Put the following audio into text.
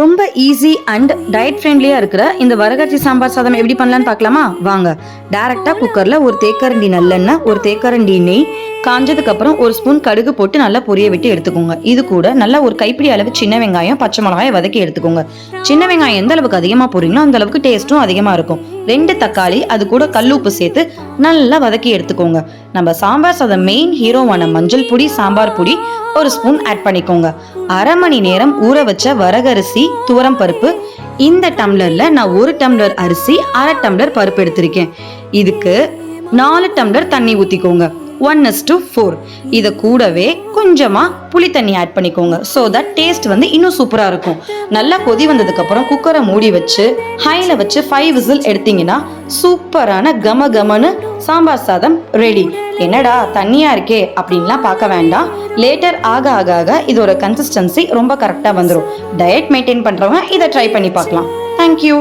ரொம்ப easy and diet ஃப்ரெண்ட்லியா இருக்கிற இந்த வரகரிசி சாம்பார் சாதம் எப்படி பண்ணலான்னு பார்க்கலாமா? வாங்க. டைரக்டா குக்கர்ல ஒரு தேக்கரண்டி நல்லெண்ணெய், ஒரு தேக்கரண்டி நெய் காஞ்சதுக்கு அப்புறம் ஒரு ஸ்பூன் கடுகு போட்டு நல்லா பொரிய விட்டு எடுத்துக்கோங்க. இது கூட நல்லா ஒரு கைப்பிடி அளவு சின்ன வெங்காயம், பச்சை மிளகாய் வதக்கி எடுத்துக்கோங்க. சின்ன வெங்காயம் எந்த அளவுக்கு அதிகமா போறீங்களோ அந்த அளவுக்கு டேஸ்ட்டும் அதிகமா இருக்கும். 2 தக்காளி, அது கூட கல்லுப்பு சேர்த்து நல்லா வதக்கி எடுத்துக்கோங்க. நம்ம சாம்பார் சாதம் மெயின் ஹீரோவான மஞ்சள் பொடி, சாம்பார் பொடி ஒரு ஸ்பூன் ஆட் பண்ணிக்கோங்க. 1/2 மணி நேரம் ஊற வச்ச வரகரிசி, துவரம் பருப்பு. இந்த டம்ளர்ல நான் 1 டம்ளர் அரிசி, 1/2 டம்ளர் பருப்பு எடுத்திருக்கேன். இதுக்கு 4 டம்ளர் தண்ணி ஊத்திக்கோங்க. 1:4. இதை கூடவே கொஞ்சமா புளி தண்ணி ஆட் பண்ணிக்கோங்க. ஸோ தட் டேஸ்ட் இன்னும் சூப்பரா இருக்கும். நல்லா கொதி வந்ததுக்கு அப்புறம் குக்கரை மூடி வச்சு ஹைல வச்சு 5 விசில் எடுத்தீங்கன்னா சூப்பரான கம கமனு சாம்பார் சாதம் ரெடி. என்னடா தண்ணியா இருக்கே அப்படின்லாம் பார்க்க வேண்டாம். லேட்டர் ஆக ஆக ஆக இதோட கன்சிஸ்டன்சி ரொம்ப கரெக்டா வந்துடும். டயட் மெயின்டைன் பண்றவங்க இதை ட்ரை பண்ணி பார்க்கலாம். தேங்க்யூ.